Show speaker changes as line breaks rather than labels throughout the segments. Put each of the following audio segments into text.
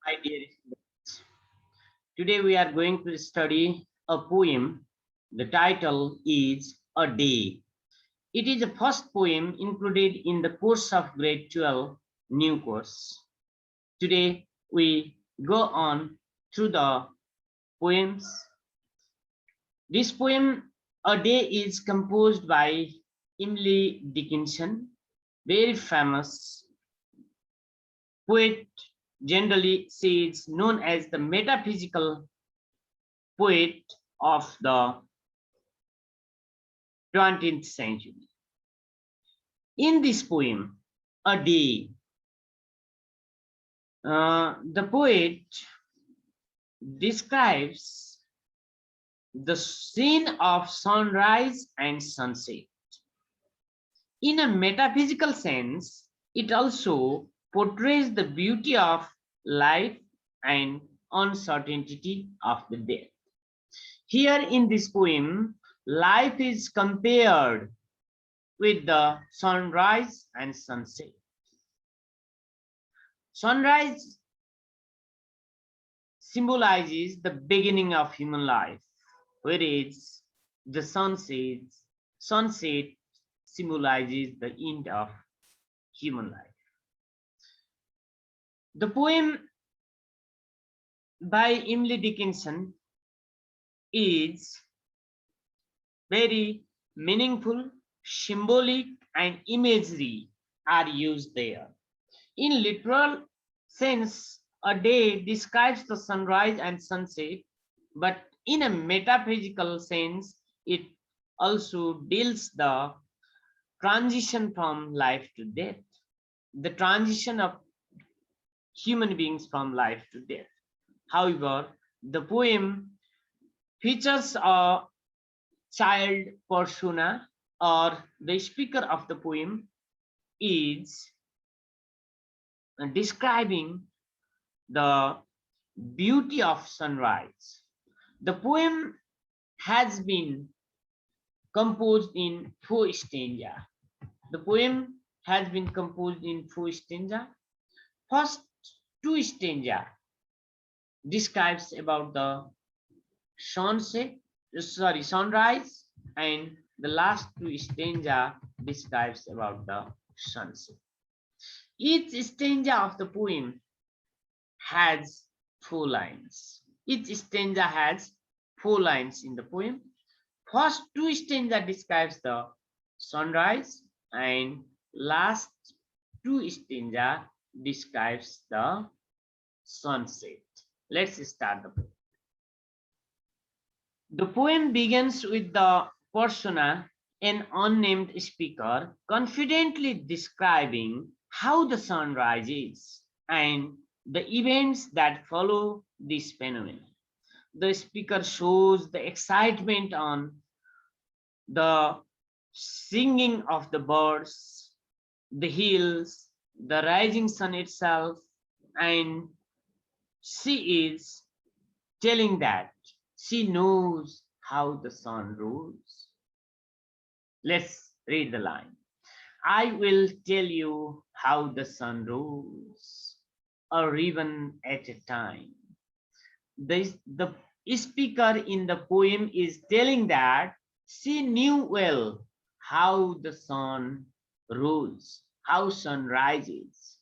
My dear students, today we are going to study a poem. The title is A Day. It is the first poem included in the course of grade 12 new course. Today we go on through the poems. This poem, A Day, is composed by Emily Dickinson, very famous poet. Generally, she is known as the metaphysical poet of the 20th century. In this poem, A Day, the poet describes the scene of sunrise and sunset. In a metaphysical sense, it also portrays the beauty of life and uncertainty of the death. Here in this poem, life is compared with the sunrise and sunset. Sunrise symbolizes the beginning of human life, whereas the sunset symbolizes the end of human life. The poem by Emily Dickinson is very meaningful, symbolic, and imagery are used there. In literal sense, a day describes the sunrise and sunset, but in a metaphysical sense, it also deals the transition from life to death, the transition of human beings from life to death. However, the poem features a child persona, or the speaker of the poem is describing the beauty of sunrise. The poem has been composed in four stanzas. The poem has been composed in four stanzas. First two stanzas describes about the sunrise, and the last two stanza describes about the sunset. Each stanza of the poem has four lines. Each stanza has four lines in the poem. First two stanza describes the sunrise, and last two stanza describes the sunset. Let's start the poem. The poem begins with the persona, an unnamed speaker, confidently describing how the sun rises and the events that follow this phenomenon. The speaker shows the excitement on the singing of the birds, the hills, the rising sun itself, and she is telling that she knows how the sun rose. Let's read the line. I will tell you how the sun rose, a ribbon at a time. The speaker in the poem is telling that she knew well how the sun rose, how sun rises.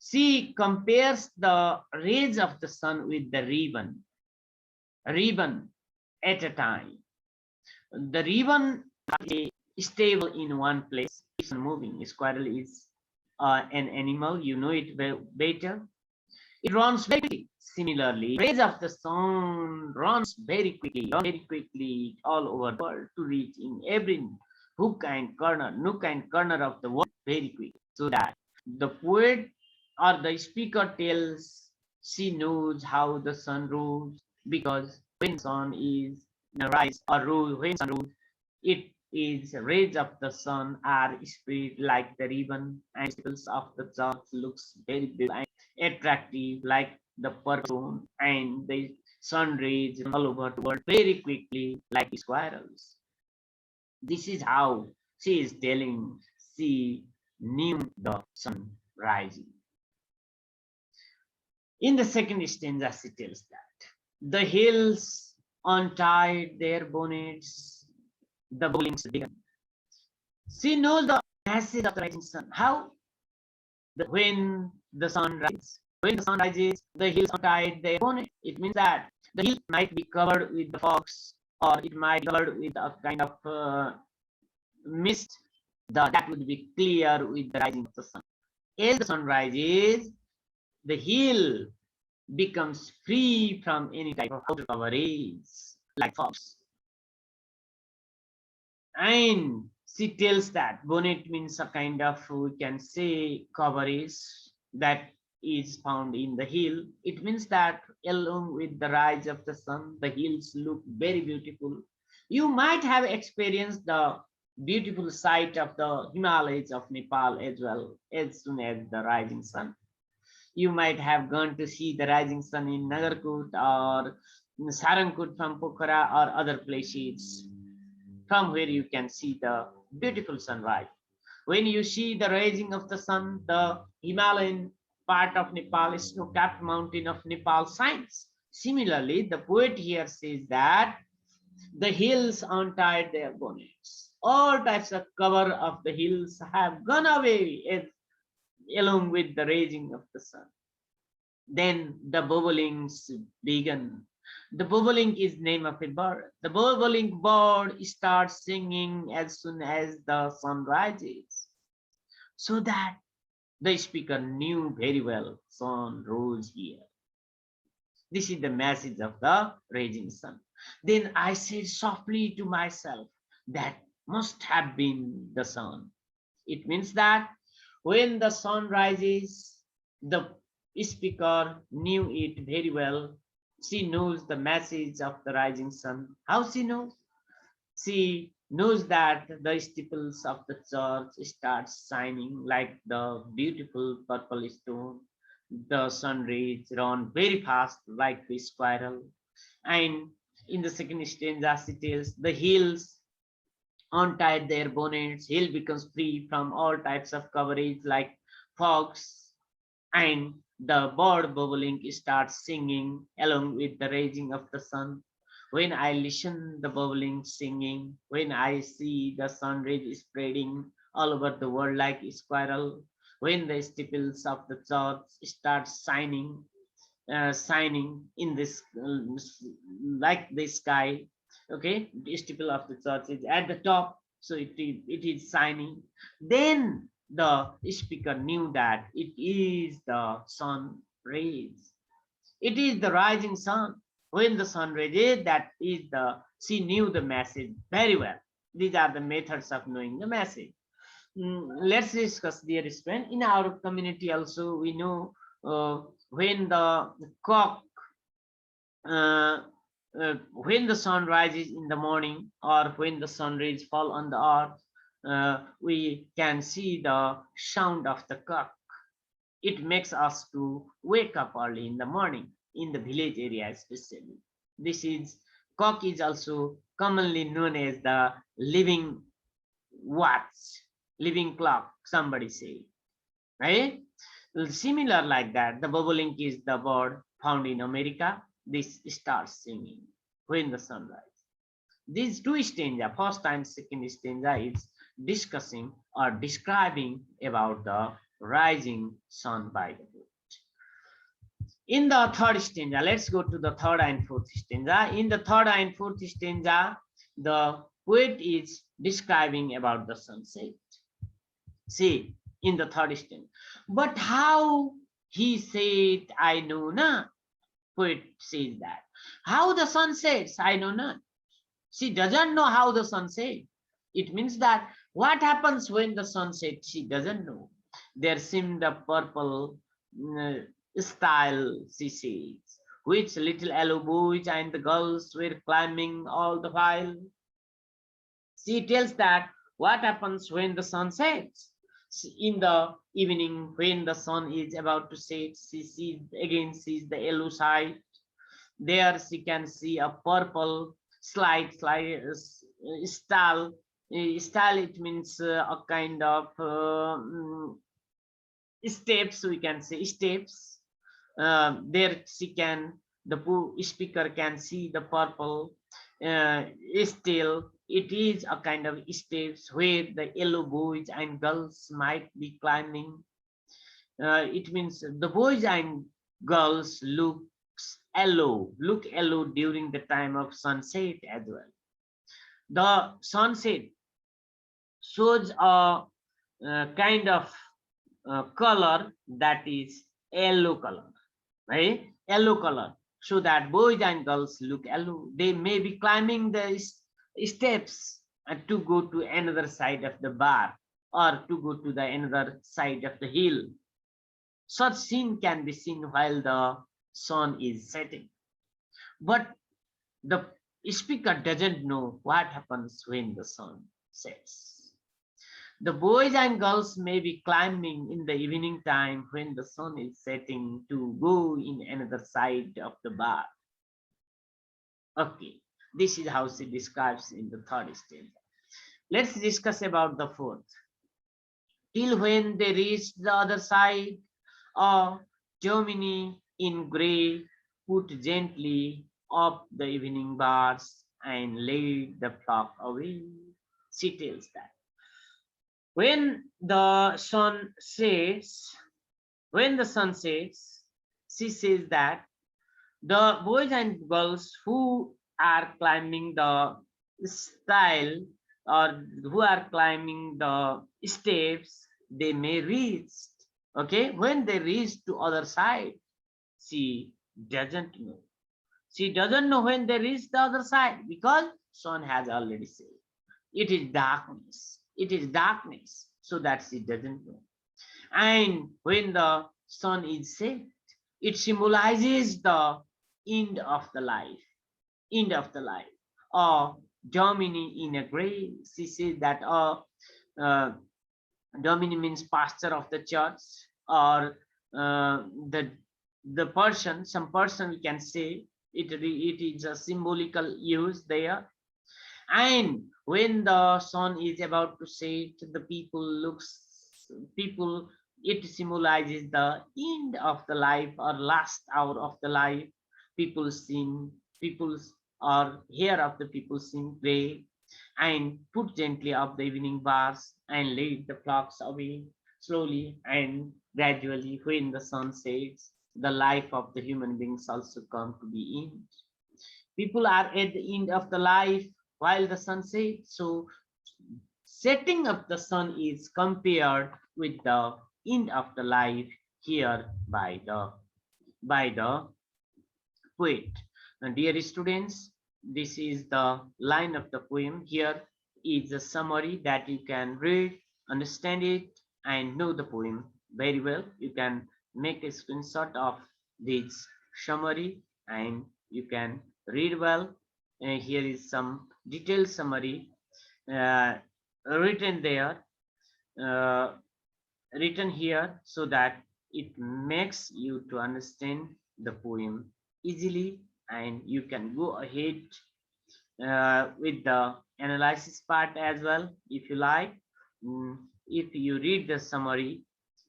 She compares the rays of the sun with the ribbon at a time. The ribbon is stable in one place, it's moving. A squirrel is an animal, you know it better. It runs very quickly. Similarly, rays of the sun runs very quickly all over the world to reach in every nook and corner of the world very quick. So that the poet or the speaker tells she knows how the sun rose, because when sun is rise or rose, when sun rose, it is rays of the sun are spread like the ribbon, and circles of the sun looks very big and attractive like the purple, and the sun rays all over the world very quickly like squirrels. This is how she is telling she knew the sun rising. In the second stanza, she tells that the hills untied their bonnets, the bowlings began. She knows the message of the rising sun. How? When the sun rises. When the sun rises, the hills untied their bonnet. It means that the hill might be covered with the fogs, or it might be covered with a kind of mist that would be clear with the rising of the sun. As the sun rises, the hill becomes free from any type of outer coverage like fogs. And she tells that bonnet means a kind of, we can say, coverage that is found in the hill. It means that along with the rise of the sun, the hills look very beautiful. You might have experienced the beautiful sight of the Himalayas of Nepal as well, as soon as the rising sun. You might have gone to see the rising sun in Nagarkot or Sarangkot from Pokhara or other places from where you can see the beautiful sunrise. When you see the rising of the sun, the Himalayan part of Nepal, snow-capped mountain of Nepal shines. Similarly, the poet here says that the hills untied their bonnets. All types of cover of the hills have gone away along with the rising of the sun. Then the bobblings began. The bobolink is name of a bird. The bobolink bird starts singing as soon as the sun rises, so that the speaker knew very well sun rose here. This is the message of the rising sun. Then I said softly to myself, that must have been the sun. It means that when the sun rises, the speaker knew it very well. She knows the message of the rising sun. How she knows? She knows that the steeples of the church start shining like the beautiful purple stone. The sun rays run very fast like the squirrel. And in the second stanza, she tells the hills untied their bonnets, hill becomes free from all types of coverage like fogs, and the bird bobolink starts singing along with the rising of the sun. When I listen the bobolink singing, when I see the sun rays spreading all over the world like a squirrel, when the steeples of the church start shining in this like the sky. Okay, the steeple of the church is at the top, so it is shining. Then the speaker knew that it is the sun rays. It is the rising sun. When the sun rays, that is the, she knew the message very well. These are the methods of knowing the message. Let's discuss, dear friend. In our community also, we know when the cock, uh, when the sun rises in the morning, or when the sun rays fall on the earth, we can see the sound of the cock. It makes us to wake up early in the morning in the village area especially. This is, cock is also commonly known as the living watch, living clock, somebody say, right? Similar like that, the bobolink is the bird found in America. This starts singing when the sun rises. These two stanza, first and second stanza, is discussing or describing about the rising sun by the poet. In the third stanza, let's go to the third and fourth stanza. In the third and fourth stanza, the poet is describing about the sunset. See, in the third stanza, but how he said, I know not. Poet says that. How the sun sets, I know not. She doesn't know how the sun sets. It means that what happens when the sun sets, she doesn't know. There seemed a purple style, she says, which little yellow boys and the girls were climbing all the while. She tells that what happens when the sun sets. In the evening, when the sun is about to set, she sees the yellow side. There she can see a purple slide style. Style, it means a kind of steps, we can say steps. There she can, the speaker can see the purple uh, still. It is a kind of steps where the yellow boys and girls might be climbing. It means the boys and girls look yellow during the time of sunset as well. The sunset shows a kind of color that is yellow color, right? Yellow color, so that boys and girls look yellow. They may be climbing the steps to go to another side of the bar, or to go to the another side of the hill. Such scene can be seen while the sun is setting. But the speaker doesn't know what happens when the sun sets. The boys and girls may be climbing in the evening time when the sun is setting to go in another side of the bar. Okay, this is how she describes in the third stage. Let's discuss about the fourth. Till when they reach the other side, or Germany in grey put gently up the evening bars and laid the flock away. She tells that when the sun sets, when the sun sets, she says that the boys and girls who are climbing the stile, or who are climbing the steps, they may reach. Okay, when they reach to other side, she doesn't know. She doesn't know when they reach the other side, because sun has already set. It is darkness. It is darkness, so that she doesn't know. And when the sun is set, it symbolizes the end of the life, end of the life. Or Domini in a grave, she says that uh, Domini means pastor of the church, or the person, some person we can say it. It is a symbolical use there. And when the sun is about to set, the people, it symbolizes the end of the life, or last hour of the life. People sing, people, or hear of the people sing, pray, and put gently up the evening bars and lead the flocks away slowly and gradually. When the sun sets, the life of the human beings also come to be end. People are at the end of the life while the sun sets. So setting of the sun is compared with the end of the life here by the poet. Now, dear students, this is the line of the poem. Here is a summary that you can read, understand it, and know the poem very well. You can make a screenshot of this summary and you can read well. Here is some detailed summary uh, written there, uh, written here, so that it makes you to understand the poem easily, and you can go ahead with the analysis part as well if you like. If you read the summary,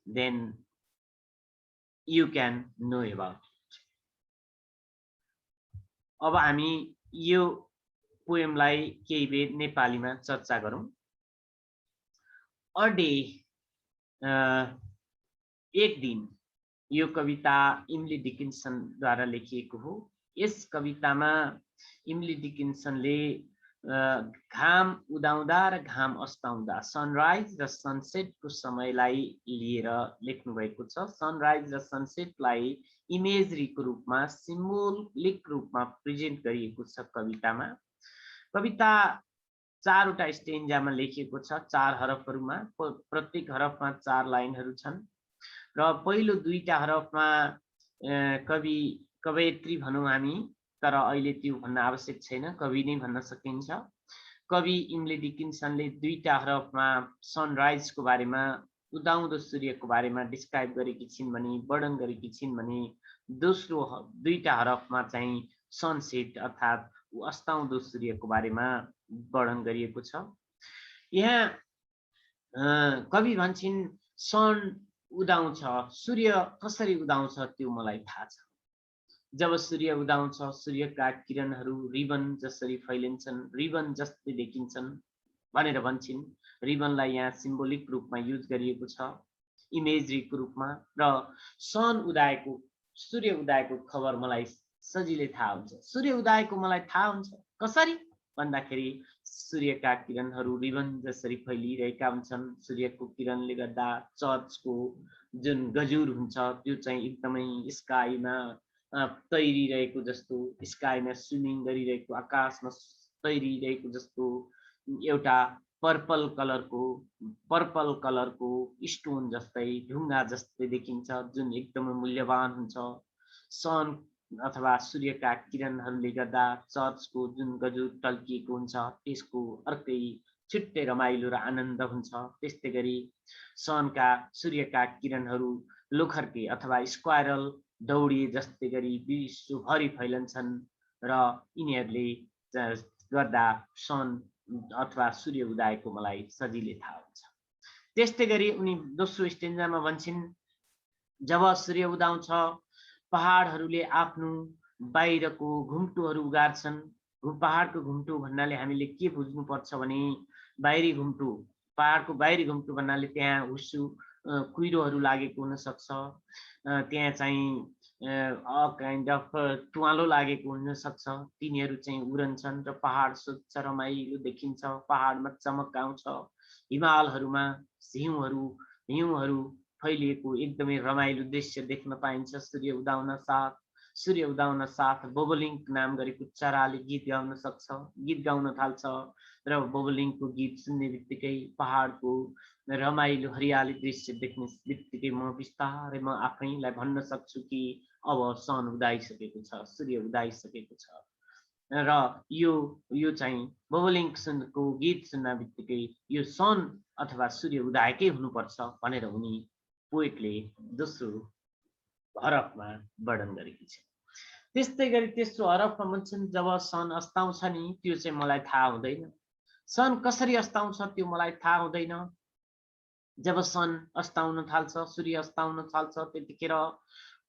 then you can know about it. अब हामी यो पोएमलाई केही बेर नेपालीमा चर्चा गरौँ. A day, एक दिन. यो कविता इमली डिकिन्सनद्वारा लेखिएको हो. यस कवितामा इमली डिकिन्सनले घाम उदाउँदा र घाम अस्ताउँदा, सनराइज र सनसेटको समयलाई लिएर लेख्नु भएको छ. सनराइज र सनसेटलाई इमेजरीको रूपमा, सिम्बोलिक रूपमा प्रेजेन्ट गरिएको छ कवितामा. कविता चारवटा स्टेन्जामा लेखिएको छ, 4 हरफहरूमा. प्रत्येक हरफमा 4 लाइनहरू छन् र पहिलो दुईटा हरफमा कवयित्री भनौँ हामी, तर अहिले त्यो भन्न आवश्यक छैन, कवि नै भन्न सकिन्छ. कवि इमली डिकिन्सनले दुईटा हरफमा सनराइजको बारेमा, उदाउँदो सूर्यको बारेमा डिस्क्राइब गरेकी छिन् भने, वर्णन गरेकी छिन् भने, दोस्रो दुईटा हरफमा चाहिँ सनसेट अर्थात् अस्ताउँदो सूर्यको बारेमा वर्णन गरिएको छ. यहाँ कवि भन्छन् सन उदाउँछ, सूर्य कसरी उदाउँछ त्यो मलाई थाहा छ। जब सूर्य उदाउँछ सूर्यका किरणहरू रिबन जसरी फैलिन्छन्, रिबन जस्तै देखिन्छन् भनेर भन्छन्। रिबनलाई यहाँ सिम्बोलिक रूपमा युज गरिएको छ, इमेजरीको रूपमा। र सूर्य उदाएको खबर मलाई सजिलै थाहा हुन्छ। सूर्य उदाएको मलाई थाहा हुन्छ कसरी भन्दाखेरि सूर्यका किरणहरू रिबन जसरी फैलिरहेका हुन्छन्। सूर्यको किरणले गर्दा चर्चको जुन गजुर हुन्छ त्यो चाहिँ एकदमै स्काईमा तैरिरहेको जस्तो, स्काईमा स्विमिङ गरिरहेको, आकाशमा तैरिरहेको जस्तो एउटा पर्पल कलरको स्टोन जस्तै, ढुङ्गा जस्तै देखिन्छ, जुन एकदमै मूल्यवान हुन्छ। सन अथवा सूर्यका किरणहरूले गर्दा चर्चको जुन गजुर टल्किएको हुन्छ त्यसको अर्कै छुट्टै रमाइलो र आनन्द हुन्छ। त्यस्तै गरी सूर्यका किरणहरू लोखर्के अथवा स्क्वायरल दौडिए जस्तै गरी विश्वभरि फैलन्छन् र यिनीहरूले गर्दा सन अथवा सूर्य उदाएको मलाई सजिलै थाहा हुन्छ। त्यस्तै गरी उनी दोस्रो स्टेन्जामा भन्छन्, जब सूर्य उदाउँछ पहाडहरूले आफ्नो बाहिरको घुम्टुहरू उगार्छन्। पहाडको घुम्टु भन्नाले हामीले के बुझ्नुपर्छ भने बाहिरी घुम्टु, पहाडको बाहिरी घुम्टु भन्नाले त्यहाँ हुस्सु कुहिरोहरू लागेको हुनसक्छ, त्यहाँ चाहिँ काइन्ड अफ टुवालो लागेको हुनसक्छ। तिनीहरू चाहिँ उरन्छन् र पहाड स्वच्छ रमाइलो देखिन्छ, पहाडमा चमक आउँछ। हिमालहरूमा हिउँहरू फैलिएको एकदमै रमाइलो दृश्य देख्न पाइन्छ सूर्य उदाउन साथ बोबलिङ नाम गरेको चराले गीत गाउन थाल्छ र बोबलिङको गीत सुन्ने बित्तिकै पहाडको रमाइलो हरियाली दृश्य देख्ने बित्तिकै म बिस्तारै म आफैलाई भन्न सक्छु कि अब सन उदाइसकेको छ, सूर्य उदाइसकेको छ। र यो चाहिँ बोबलिङको गीत सुन्न बित्तिकै यो सन अथवा सूर्य उदाएकै हुनुपर्छ भनेर उनी पोएटले दोस्रो हरफमा वर्णन गरेकी छ। त्यस्तै गरी तेस्रो हरफमा भन्छन्, जब सन अस्ताउँछ नि त्यो चाहिँ मलाई थाहा हुँदैन। सन कसरी अस्ताउँछ त्यो मलाई थाहा हुँदैन। जब सन अस्ताउन थाल्छ, सूर्य अस्ताउन थाल्छ, त्यतिखेर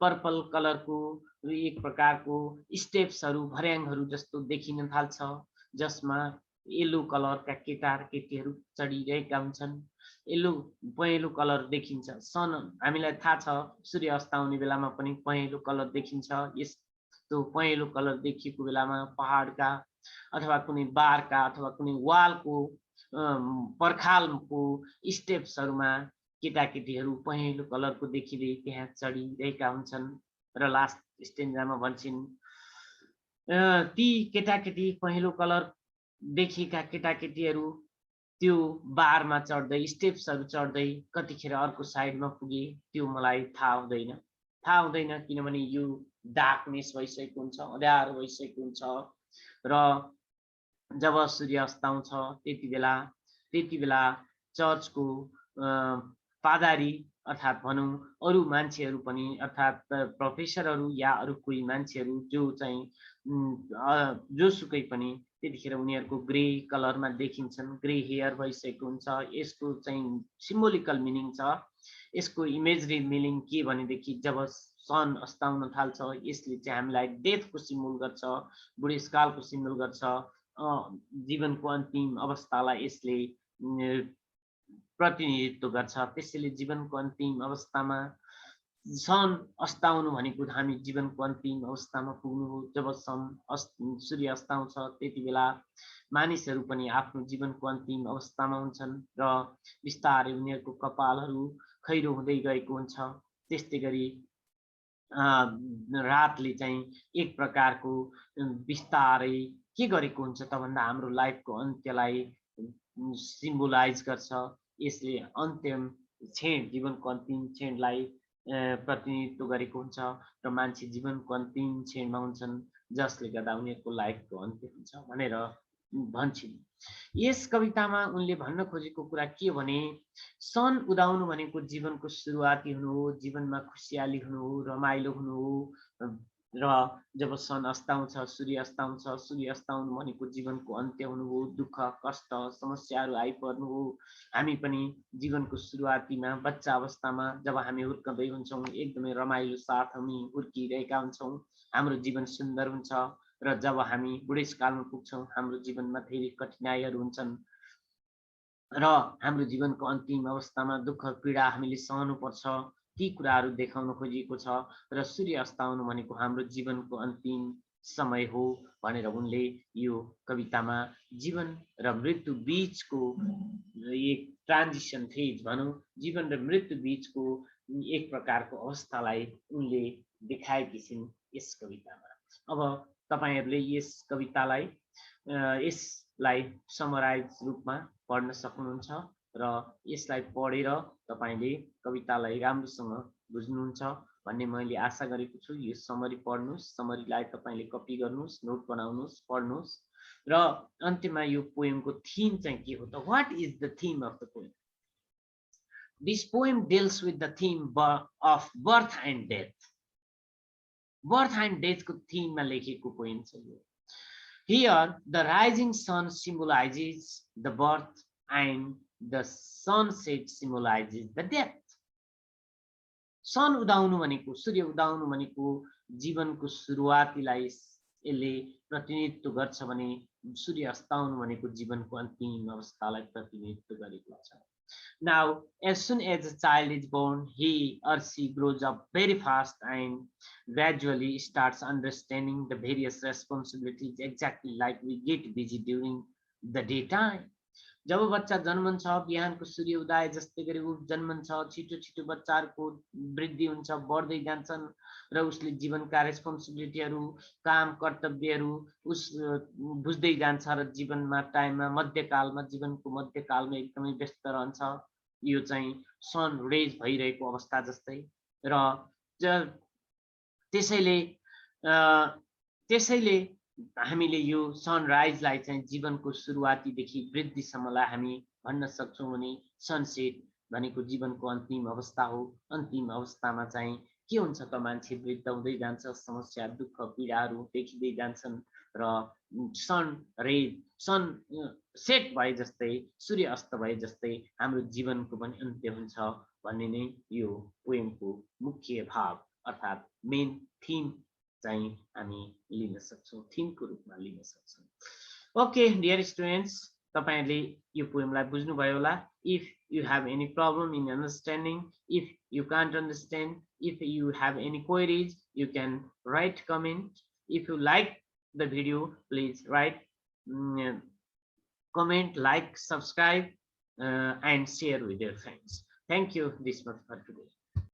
पर्पल कलरको एक प्रकारको स्टेप्सहरू, भर्याङहरू जस्तो देखिन थाल्छ, जसमा येलो कलरका केटा र केटीहरू चढिरहेका हुन्छन्। पहेँलो कलर देखिन्छ। सन हामीलाई थाहा छ सूर्य अस्ताउने बेलामा पनि पहेँलो कलर देखिन्छ। यस्तो पहेँलो कलर देखिएको बेलामा पहाडका अथवा कुनै बारका अथवा कुनै वालको पर्खालको स्टेप्सहरूमा केटाकेटीहरू पहेँलो कलरको देखिँदै त्यहाँ चढिरहेका हुन्छन्। र लास्ट स्टेन्जामा भन्छन्, ती केटाकेटी पहेँलो कलर देखिएका केटाकेटीहरू त्यो बारमा चढ्दै, स्टेप्सहरू चढ्दै कतिखेर अर्को साइडमा पुगे त्यो मलाई थाहा हुँदैन किनभने यो डार्कनेस भइसकेको हुन्छ, अँध्यारो भइसकेको हुन्छ। र जब सूर्य अस्ताउँछ त्यति बेला चर्चको पादारी अर्थात् भनौँ अरू मान्छेहरू पनि, अर्थात् प्रोफेसरहरू या अरू कोही मान्छेहरू जो चाहिँ जोसुकै पनि त्यतिखेर उनीहरूको ग्रे कलरमा देखिन्छन्, ग्रे हेयर भइसकेको हुन्छ। यसको चाहिँ सिम्बोलिकल मिनिङ छ। यसको इमेजरी मिनिङ के भनेदेखि जब सन अस्ताउन थाल्छ यसले चाहिँ हामीलाई डेथको सिम्बल गर्छ, बुढेसकालको सिम्बल गर्छ, जीवनको अन्तिम अवस्थालाई यसले प्रतिनिधित्व गर्छ। त्यसैले जीवनको अन्तिम अवस्थामा सन अस्ताउनु भनेको हामी जीवनको अन्तिम अवस्थामा पुग्नु हो। जब सूर्य अस्ताउँछ त्यति बेला मानिसहरू पनि आफ्नो जीवनको अन्तिम अवस्थामा हुन्छन् र बिस्तारै उनीहरूको कपालहरू खैरो हुँदै गएको हुन्छ। त्यस्तै गरी रातले चाहिँ एक प्रकारको बिस्तारै के गरेको हुन्छ त भन्दा हाम्रो लाइफको अन्त्यलाई सिम्बोलाइज गर्छ। यसले अन्तिम क्षण, जीवनको अन्तिम क्षणलाई प्रतिनिधित्व गरेको हुन्छ र मान्छे जीवनको अन्तिम क्षणमा हुन्छन् जसले गर्दा उनीहरूको लाइफको अन्त्य हुन्छ भनेर भन्छन्। यस कवितामा उनले भन्न खोजेको कुरा के भने सन उदाउनु भनेको जीवनको सुरुवाती हुनु हो, जीवनमा खुसियाली हुनु हो, रमाइलो हुनु हो, र जब सन अस्ताउँछ, सूर्य अस्ताउँछ, सूर्य अस्ताउनु भनेको जीवनको अन्त्य हुनु हो, दुःख कष्ट समस्याहरू आइपर्नु हो। हामी पनि जीवनको सुरुवातीमा बच्चा अवस्थामा जब हामी हुर्कँदै हुन्छौँ, एकदमै रमाइलो साथ हामी हुर्किरहेका हुन्छौँ, हाम्रो जीवन सुन्दर हुन्छ। र जब हामी बुढेसकालमा पुग्छौँ, हाम्रो जीवनमा धेरै कठिनाइहरू हुन्छन् र हाम्रो जीवनको अन्तिम अवस्थामा दुःख पीडा हामीले सहनुपर्छ। ती कुराहरू देखाउन खोजिएको छ। र सूर्य अस्ताउनु भनेको हाम्रो जीवनको अन्तिम समय हो भनेर उनले यो कवितामा जीवन र मृत्यु बीचको एक ट्रान्जिसन फेज भनौँ, जीवन र मृत्यु बीचको एक प्रकारको अवस्थालाई उनले देखाएकी छिन् यस कवितामा। अब तपाईँहरूले यस कवितालाई यसलाई समराइज रूपमा पढ्न सक्नुहुन्छ र यसलाई पढेर तपाईँले कवितालाई राम्रोसँग बुझ्नुहुन्छ भन्ने मैले आशा गरेको छु। यो समरी पढ्नुहोस्, समरीलाई तपाईँले कपी गर्नुहोस्, नोट बनाउनुहोस्, पढ्नुहोस् र अन्त्यमा यो पोएमको थीम चाहिँ के हो त, what is the theme of the poem? This poem deals with the theme of birth and death. Birth and डेथको थीममा लेखेको पोएम छ यो। Here, the rising sun symbolizes the birth and the sunset symbolizes the death. सन उदाउनु भनेको, सूर्य उदाउनु भनेको जीवनको सुरुवातीलाई यसले प्रतिनिधित्व गर्छ भने सूर्य अस्ताउनु भनेको जीवनको अन्तिम अवस्थालाई प्रतिनिधित्व गरेको छ। Now, as soon as a child is born, he or she grows up very fast and gradually starts understanding the various responsibilities, exactly like we get busy during the daytime. जब बच्चा जन्मन्छ, बिहानको सूर्य उदय जस्तै गरी ऊ जन्मन्छ, छिटो छिटो बच्चाहरूको वृद्धि हुन्छ, बढ्दै जान्छन् र उसले जीवनका रेस्पोन्सिबिलिटीहरू, काम कर्तव्यहरू उस बुझ्दै जान्छ र जीवनमा टाइममा मध्यकालमा, जीवनको मध्यकालमा एकदमै व्यस्त रहन्छ। यो चाहिँ सन रेज भइरहेको अवस्था जस्तै। र त्यसैले हामीले यो सनराइजलाई चाहिँ जीवनको सुरुवातीदेखि वृद्धिसम्मलाई हामी भन्न सक्छौँ भने सनसेट भनेको जीवनको अन्तिम अवस्था हो। अन्तिम अवस्थामा चाहिँ के हुन्छ त, मान्छे वृद्ध हुँदै जान्छ, समस्या दुःख पीडाहरू देखिँदै जान्छन् र सन सेट भए जस्तै, सूर्य अस्त भए जस्तै हाम्रो जीवनको पनि अन्त्य हुन्छ भन्ने नै यो पोएमको मुख्य भाव अर्थात् मेन थीम चाहिँ हामी लिन सक्छौँ, थीमको रूपमा लिन सक्छौँ। ओके डियर स्टुडेन्ट्स, तपाईहरुले यो पोएमलाई बुझ्नुभयो होला। If you have any problem in understanding, if you can't understand, if you have any queries, you can write comment. If you like the video, please write comment, like, subscribe, and share with your friends. Thank you this much for today.